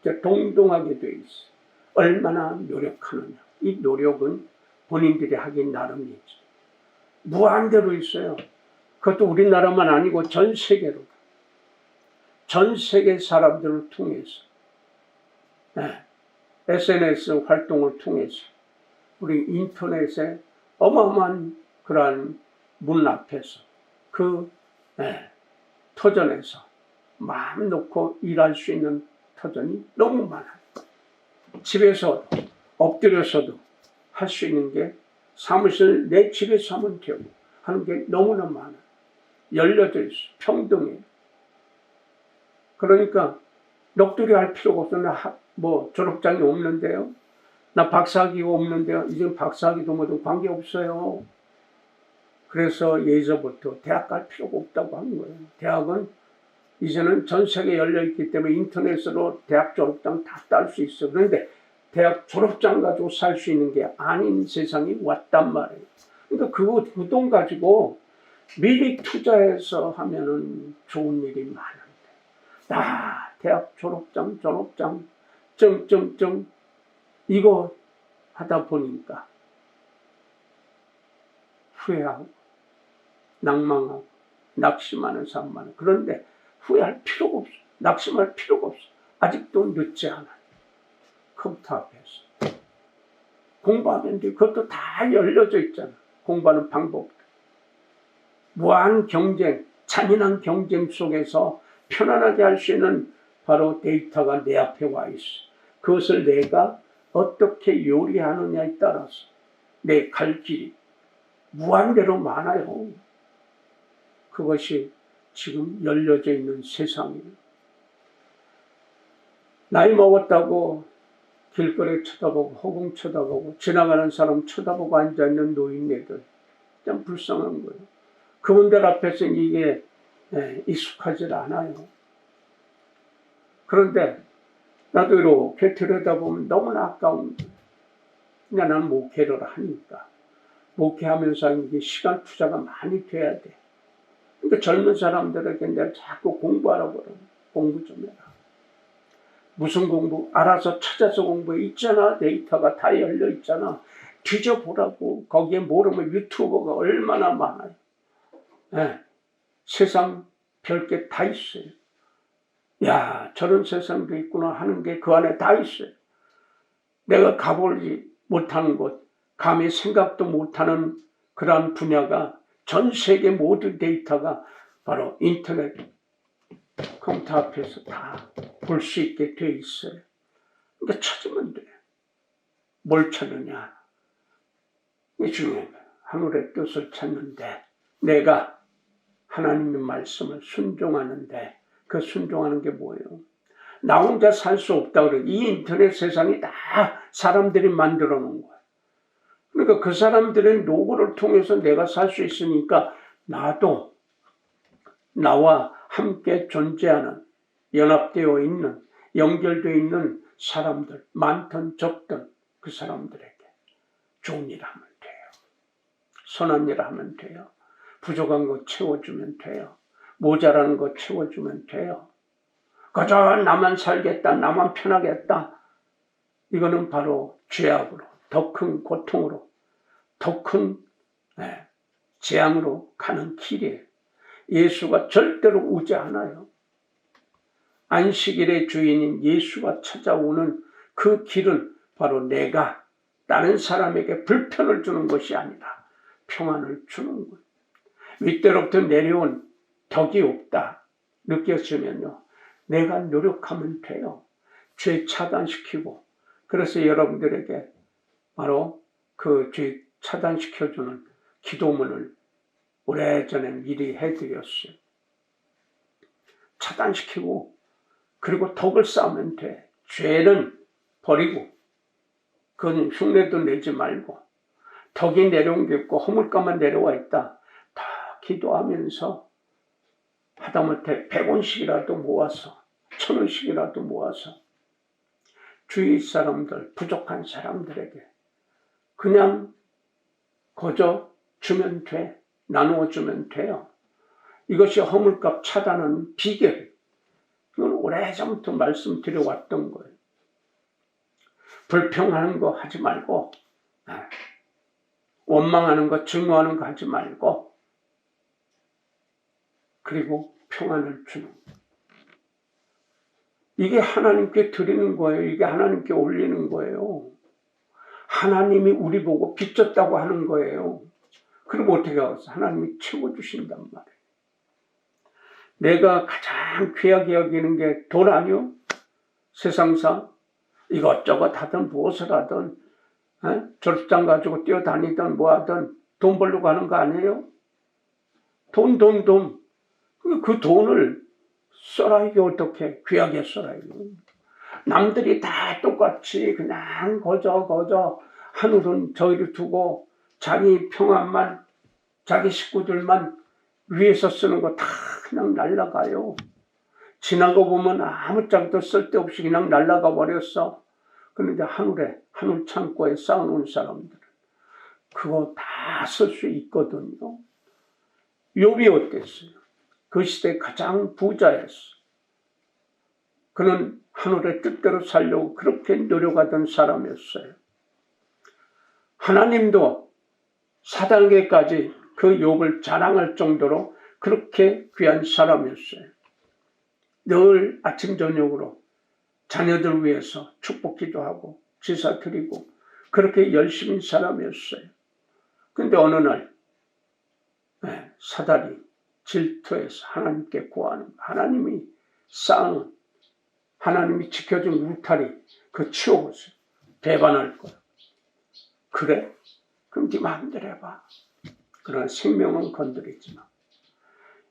이제 동등하게 돼 있어. 얼마나 노력하느냐. 이 노력은 본인들이 하긴 나름이지. 무한대로 있어요. 그것도 우리나라만 아니고 전 세계로. 전 세계 사람들을 통해서. 네. SNS 활동을 통해서 우리 인터넷에 어마어마한 그러한 문 앞에서 그 터전에서 마음 놓고 일할 수 있는 터전이 너무 많아요. 집에서 엎드려서도 할 수 있는 게 사무실 내 집에서 하면 되고 하는 게 너무나 많아요. 열려져 있어. 평등해요. 그러니까 넋두리 할 필요가 없어. 나 뭐 졸업장이 없는데요. 나 박사학위가 없는데요. 이제 박사학위도 뭐도 관계없어요. 그래서 예전부터 대학 갈 필요가 없다고 하는 거예요. 대학은 이제는 전 세계에 열려있기 때문에 인터넷으로 대학 졸업장 다 딸 수 있어. 그런데 대학 졸업장 가지고 살 수 있는 게 아닌 세상이 왔단 말이에요. 그러니까 그 돈 가지고 미리 투자해서 하면은 좋은 일이 많은데. 대학 졸업장, 이거 하다 보니까 후회하고, 낭망하고, 낙심하는 사람 많아요. 그런데 후회할 필요가 없어. 낙심할 필요가 없어. 아직도 늦지 않아요. 컴퓨터 앞에서. 공부하면 돼. 그것도 다 열려져 있잖아. 공부하는 방법. 무한 경쟁, 잔인한 경쟁 속에서 편안하게 할 수 있는 바로 데이터가 내 앞에 와 있어. 그것을 내가 어떻게 요리하느냐에 따라서 내 갈 길이 무한대로 많아요. 그것이 지금 열려져 있는 세상이에요. 나이 먹었다고 길거리 쳐다보고 허공 쳐다보고 지나가는 사람 쳐다보고 앉아있는 노인네들 참 불쌍한 거예요. 그분들 앞에서는 이게 익숙하지 않아요. 그런데 나도 이렇게 들여다보면 너무나 아까운 거예요. 그러니까 나는 목회를 하니까 목회하면서 이게 시간 투자가 많이 돼야 돼. 그러니까 젊은 사람들에게 내가 자꾸 공부하라고 그러면 공부 좀 해라. 무슨 공부? 알아서 찾아서 공부해. 있잖아. 데이터가 다 열려 있잖아. 뒤져보라고. 거기에 모르면 유튜버가 얼마나 많아요. 세상 별게 다 있어요. 야, 저런 세상도 있구나 하는 게 그 안에 다 있어요. 내가 가보지 못하는 곳, 감히 생각도 못하는 그러한 분야가 전 세계 모든 데이터가 바로 인터넷 컴퓨터 앞에서 다 볼 수 있게 돼 있어요. 그러니까 찾으면 돼. 뭘 찾느냐? 이 중에 하늘의 뜻을 찾는데 내가 하나님의 말씀을 순종하는데 그 순종하는 게 뭐예요? 나 혼자 살 수 없다 그래. 이 인터넷 세상이 다 사람들이 만들어 놓은 거야. 그러니까 그 사람들의 노고를 통해서 내가 살 수 있으니까 나도 나와 함께 존재하는 연합되어 있는 연결되어 있는 사람들 많든 적든 그 사람들에게 좋은 일 하면 돼요. 선한 일 하면 돼요. 부족한 거 채워주면 돼요. 모자라는 거 채워주면 돼요. 그저 나만 살겠다, 나만 편하겠다. 이거는 바로 죄악으로, 더 큰 고통으로, 더 큰 재앙으로 가는 길이에요. 예수가 절대로 오지 않아요. 안식일의 주인인 예수가 찾아오는 그 길은 바로 내가 다른 사람에게 불편을 주는 것이 아니라 평안을 주는 것. 윗대로부터 내려온 덕이 없다 느꼈으면요. 내가 노력하면 돼요. 죄 차단시키고. 그래서 여러분들에게 바로 그 죄 차단시켜주는 기도문을 오래전에 미리 해드렸어요. 차단시키고 그리고 덕을 쌓으면 돼. 죄는 버리고 그건 흉내도 내지 말고 덕이 내려온 게 있고 허물감만 내려와 있다. 다 기도하면서 하다못해 100원씩이라도 모아서 1000원씩이라도 모아서 주위 사람들, 부족한 사람들에게 그냥 거저 주면 돼. 나누어 주면 돼요. 이것이 허물값 차단하는 비결. 이건 오래전부터 말씀드려왔던 거예요. 불평하는 거 하지 말고 원망하는 거, 증오하는 거 하지 말고 그리고 평안을 주는 거예요. 이게 하나님께 드리는 거예요. 이게 하나님께 올리는 거예요. 하나님이 우리 보고 빚졌다고 하는 거예요. 그리고 어떻게 하겠어? 하나님이 채워주신단 말이에요. 내가 가장 귀하게 여기는 게 돈 아니요? 세상상 이것저것 하든 무엇을 하든 졸업장 가지고 뛰어다니든 뭐하든 돈 벌려고 하는 거 아니에요? 돈. 그 돈을 써라. 이게 어떻게 귀하게 써라. 이거. 남들이 다 똑같이 그냥 거저 하늘은 저기를 두고 자기 평안만 자기 식구들만 위해서 쓰는 거 다 그냥 날아가요. 지나고 보면 아무짝도 쓸데없이 그냥 날아가 버렸어. 그런데 하늘 창고에 쌓아놓은 사람들은 그거 다 쓸 수 있거든요. 욥이 어땠어요? 그 시대 가장 부자였어. 그는 하늘의 뜻대로 살려고 그렇게 노력하던 사람이었어요. 하나님도 4단계까지 그 욥을 자랑할 정도로 그렇게 귀한 사람이었어요. 늘 아침 저녁으로 자녀들 위해서 축복기도 하고 제사 드리고 그렇게 열심히 사람이었어요. 근데 어느 날 사다리 질투해서 하나님께 구하는 하나님이 쌓은 하나님이 지켜준 울타리 그 치워보세요. 배반할 거야. 그래? 그럼 네 마음대로 해봐. 그러나 생명은 건드리지 마.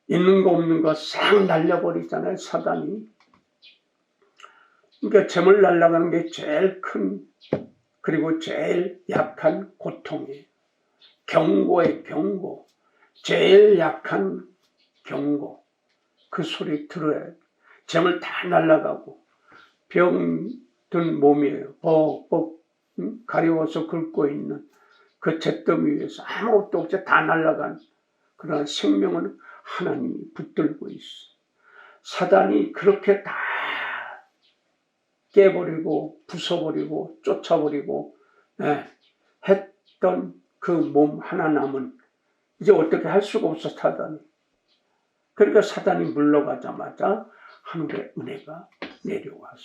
있는 거 없는 거 싹 날려버리잖아요. 사단이. 그러니까 재물 날아가는 게 제일 큰 그리고 제일 약한 고통이에요. 경고의 경고. 제일 약한 경고. 그 소리 들어야 돼. 재물 다 날아가고 병든 몸이에요. 벅벅 가려워서 긁고 있는 그 잿더미 위에서 아무것도 없이 다 날아간 그러나 생명은 하나님이 붙들고 있어. 사단이 그렇게 다 깨버리고 부숴버리고 쫓아버리고 했던 그 몸 하나 남은 이제 어떻게 할 수가 없어 사단이. 그러니까 사단이 물러가자마자 하늘의 은혜가 내려와서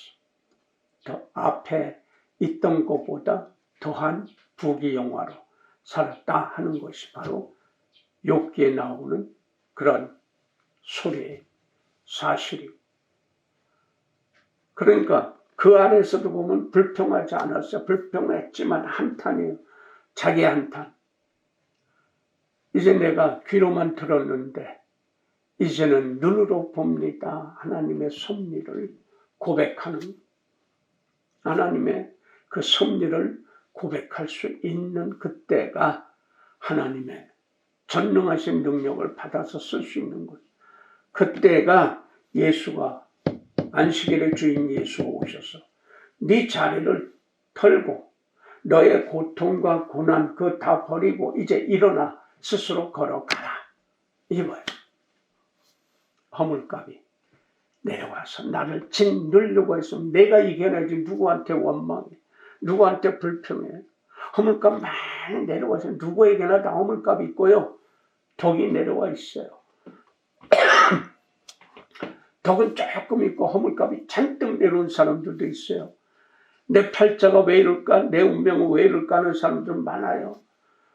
더 앞에 있던 것보다 더한 부귀영화로 살았다 하는 것이 바로 욥기에 나오는 그런 소리의 사실이고. 그러니까 그 안에서도 보면 불평하지 않았어요. 불평했지만 한탄이에요. 자기 한탄. 이제 내가 귀로만 들었는데 이제는 눈으로 봅니다. 하나님의 섭리를 고백하는 하나님의 그 섭리를 고백할 수 있는 그때가 하나님의 전능하신 능력을 받아서 쓸 수 있는 것. 그때가 예수가 안식일의 주인 예수가 오셔서 네 자리를 털고 너의 고통과 고난 그거 다 버리고 이제 일어나 스스로 걸어가라. 이거예요. 허물값이 내려와서 나를 짓누르려고 해서 내가 이겨내지 누구한테 원망해. 누구한테 불평해. 허물값 많이 내려와서 누구에게나 다 허물값이 있고요. 덕이 내려와 있어요. 덕은 조금 있고 허물값이 잔뜩 내려온 사람들도 있어요. 내 팔자가 왜 이럴까? 내 운명은 왜 이럴까 하는 사람들 많아요.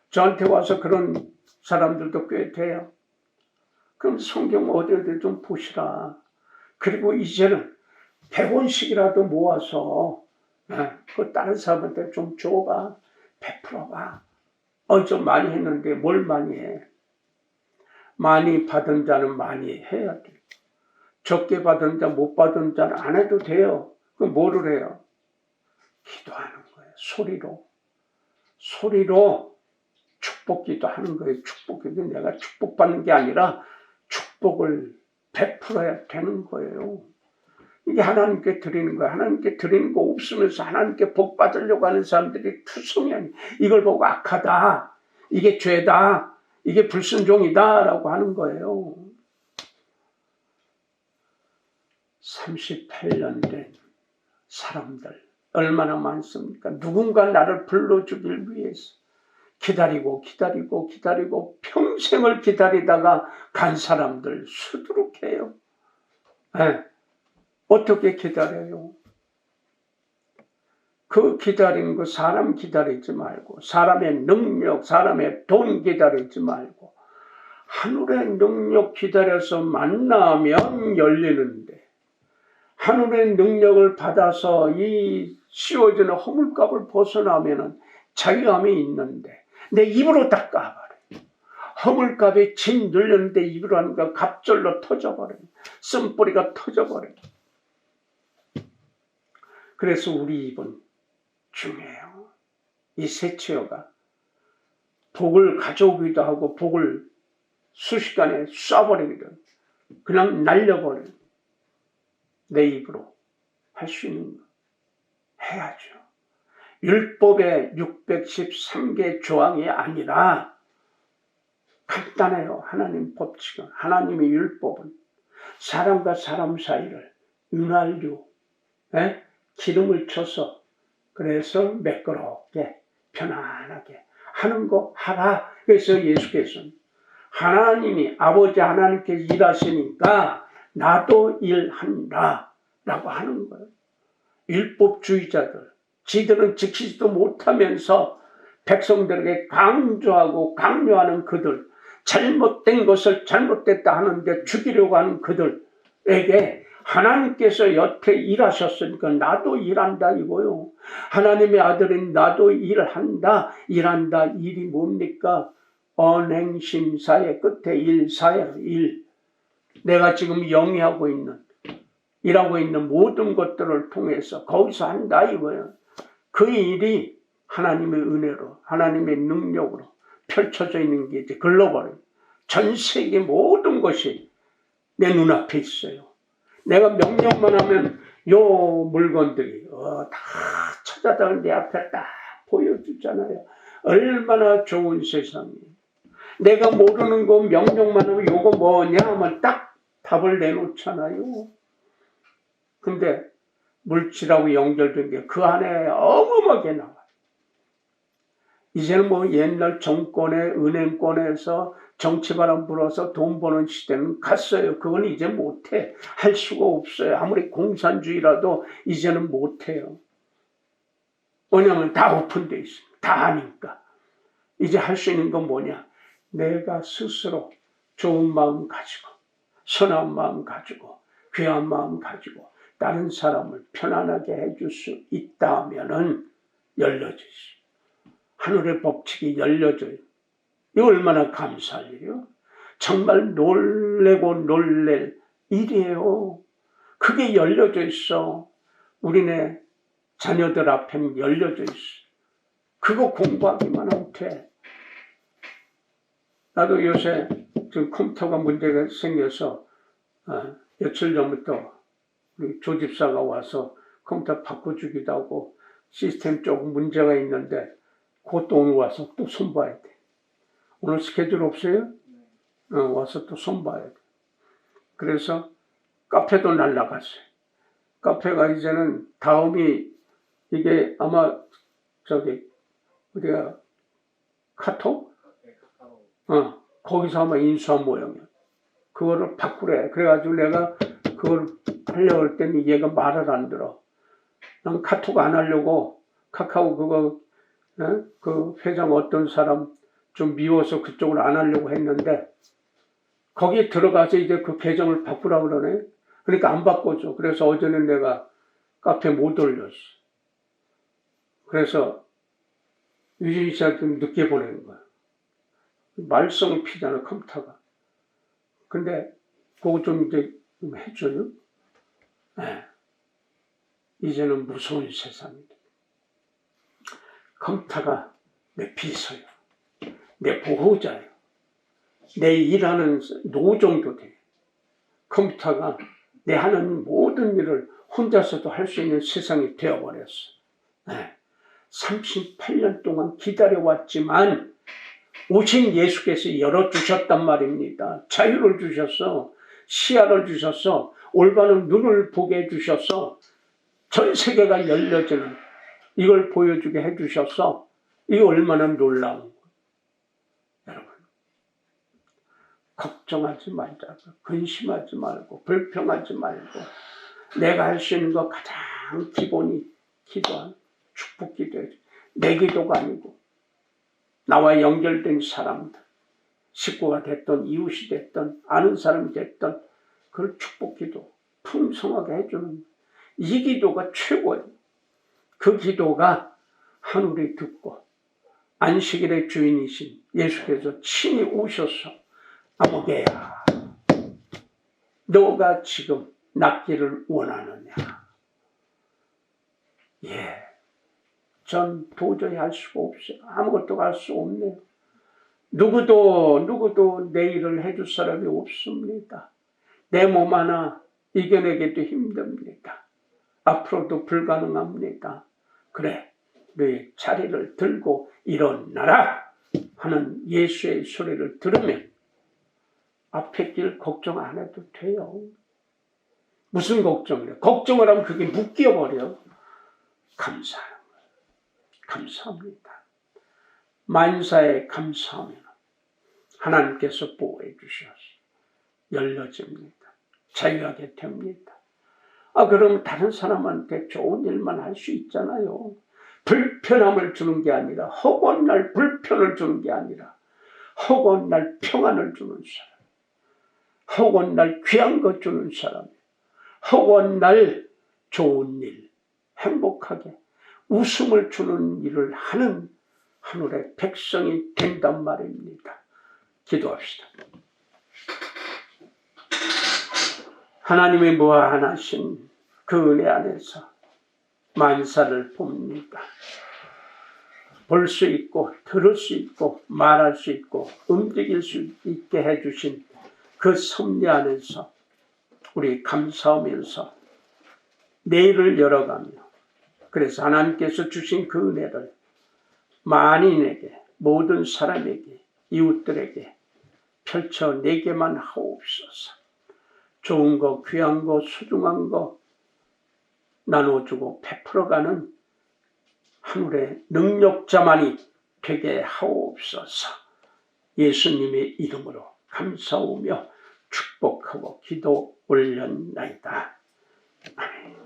저한테 와서 그런 사람들도 꽤 돼요. 그럼 성경 어디 좀 보시라. 그리고 이제는 100원씩이라도 모아서 그 다른 사람한테 좀 줘봐. 베풀어봐. 좀 많이 했는데 뭘 많이 해. 많이 받은 자는 많이 해야 돼. 적게 받은 자, 못 받은 자는 안 해도 돼요. 그럼 뭐를 해요? 기도하는 거예요. 소리로 축복기도 하는 거예요. 축복기도 내가 축복받는 게 아니라 축복을 베풀어야 되는 거예요. 이게 하나님께 드리는 거예요. 하나님께 드리는 거 없으면서 하나님께 복 받으려고 하는 사람들이 투성이 아니에요. 이걸 보고 악하다. 이게 죄다. 이게 불순종이다. 라고 하는 거예요. 38년 된 사람들 얼마나 많습니까? 누군가 나를 불러주길 위해서 기다리고 평생을 기다리다가 간 사람들 수두룩해요. 어떻게 기다려요? 그 기다린 거 사람 기다리지 말고 사람의 능력, 사람의 돈 기다리지 말고 하늘의 능력 기다려서 만나면 열리는데 하늘의 능력을 받아서 이 씌워지는 허물값을 벗어나면은 자유함이 있는데 내 입으로 다 까버려. 허물값이 진 눌렸는데 입으로 하니까 갑절로 터져버려. 쓴뿌리가 터져버려. 그래서 우리 입은 중요해요. 이 세치어가 복을 가져오기도 하고 복을 순식간에 쏴버리기도 그냥 날려버려. 내 입으로 할 수 있는 거 해야죠. 율법의 613개 조항이 아니라 간단해요. 하나님 법칙은. 하나님의 율법은 사람과 사람 사이를 윤활유 기름을 쳐서 그래서 매끄럽게 편안하게 하는 거 하라. 그래서 예수께서는 하나님이 아버지 하나님께서 일하시니까 나도 일한다 라고 하는 거예요. 율법주의자들 지들은 지키지도 못하면서 백성들에게 강조하고 강요하는 그들, 잘못된 것을 잘못됐다 하는데 죽이려고 하는 그들에게 하나님께서 여태 일하셨으니까 나도 일한다 이거요. 하나님의 아들인 나도 일한다. 일한다. 일이 뭡니까? 언행심사의 끝에 일사예요. 일. 내가 지금 영위하고 있는 일하고 있는 모든 것들을 통해서 거기서 한다 이거예요. 그 일이 하나님의 은혜로 하나님의 능력으로 펼쳐져 있는 게 이제 글로벌 전 세계 모든 것이 내 눈앞에 있어요. 내가 명령만 하면 요 물건들이 다 찾아다가 내 앞에 딱 보여주잖아요. 얼마나 좋은 세상이에요. 내가 모르는 거 명령만 하면 요거 뭐냐 하면 딱 답을 내놓잖아요. 근데 물질하고 연결된 게 그 안에 어마어마하게 나와요. 이제는 뭐 옛날 정권의 은행권에서 정치바람 불어서 돈 버는 시대는 갔어요. 그건 이제 못해. 할 수가 없어요. 아무리 공산주의라도 이제는 못해요. 왜냐하면 다 오픈되어 있습니다. 다 아니까. 이제 할 수 있는 건 뭐냐. 내가 스스로 좋은 마음 가지고 선한 마음 가지고 귀한 마음 가지고 다른 사람을 편안하게 해줄 수 있다면은 열려지지. 하늘의 법칙이 열려져요. 이거 얼마나 감사할 일이요. 정말 놀래고 놀랄 일이에요. 그게 열려져 있어. 우리네 자녀들 앞에는 열려져 있어. 그거 공부하기만 하면 돼. 나도 요새 지금 컴퓨터가 문제가 생겨서 며칠 전부터 우리 조집사가 와서 컴퓨터 바꿔주기도 하고 시스템 조금 문제가 있는데 그것도 오늘 와서 또 손봐야 돼. 오늘 스케줄 없어요? 와서 또 손봐야 돼. 그래서 카페도 날라갔어요. 카페가 이제는 다음이 이게 아마 우리가 카톡? 거기서 아마 인수한 모양이야. 그거를 바꾸래. 그래가지고 내가 그걸 하려고 할 때는 얘가 말을 안 들어. 난 카톡 안 하려고 카카오 그거 그 회장 어떤 사람 좀 미워서 그쪽을 안 하려고 했는데 거기에 들어가서 이제 그 계정을 바꾸라고 그러네. 그러니까 안 바꿔줘. 그래서 어제는 내가 카페 못 올렸어. 그래서 유진이 씨한테 늦게 보내는 거야. 말썽을 피잖아, 컴퓨터가. 근데 그거 좀 이제 좀 해줘요. 네. 이제는 무서운 세상입니다. 컴퓨터가 내 비서요. 내 보호자예요. 내 일하는 노정도 돼. 컴퓨터가 내 하는 모든 일을 혼자서도 할 수 있는 세상이 되어버렸어. 네. 38년 동안 기다려왔지만 오신 예수께서 열어주셨단 말입니다. 자유를 주셨어. 시야를 주셨어. 올바른 눈을 보게 해주셨어. 전 세계가 열려지는 이걸 보여주게 해주셨어. 이게 얼마나 놀라운 거예요. 여러분, 걱정하지 말자고, 근심하지 말고, 불평하지 말고, 내가 할 수 있는 거 가장 기본이 기도하는 축복 기도예요. 내 기도가 아니고 나와 연결된 사람들, 식구가 됐던 이웃이 됐던 아는 사람이 됐던 그걸 축복 기도 풍성하게 해주는 이 기도가 최고예요. 그 기도가 하늘이 듣고 안식일의 주인이신 예수께서 친히 오셔서 아버게야, 너가 지금 낫기를 원하느냐. 예, 전 도저히 할 수가 없어요. 아무것도 할 수 없네요. 누구도 내 일을 해줄 사람이 없습니다. 내 몸 하나 이겨내기도 힘듭니다. 앞으로도 불가능합니다. 그래, 너의 자리를 들고 일어나라 하는 예수의 소리를 들으면 앞에 길 걱정 안 해도 돼요. 무슨 걱정을 해? 걱정을 하면 그게 묶여버려. 감사합니다. 만사에 감사하면 하나님께서 보호해 주셔서 열려집니다. 자유하게 됩니다. 그럼 다른 사람한테 좋은 일만 할 수 있잖아요. 불편함을 주는 게 아니라, 허구한 날 불편을 주는 게 아니라, 허구한 날 평안을 주는 사람, 허구한 날 귀한 것 주는 사람, 허구한 날 좋은 일, 행복하게 웃음을 주는 일을 하는 하늘의 백성이 된단 말입니다. 기도합시다. 하나님의 무한하신 그 은혜 안에서 만사를 봅니다. 볼 수 있고 들을 수 있고 말할 수 있고 움직일 수 있게 해주신 그 섭리 안에서 우리 감사하면서 내일을 열어가며, 그래서 하나님께서 주신 그 은혜를 만인에게, 모든 사람에게, 이웃들에게 펼쳐내게만 하옵소서. 좋은 거, 귀한 거, 소중한 거 나눠주고 베풀어가는 하늘의 능력자만이 되게 하옵소서. 예수님의 이름으로 감사하며 축복하고 기도 올렸나이다. 아멘.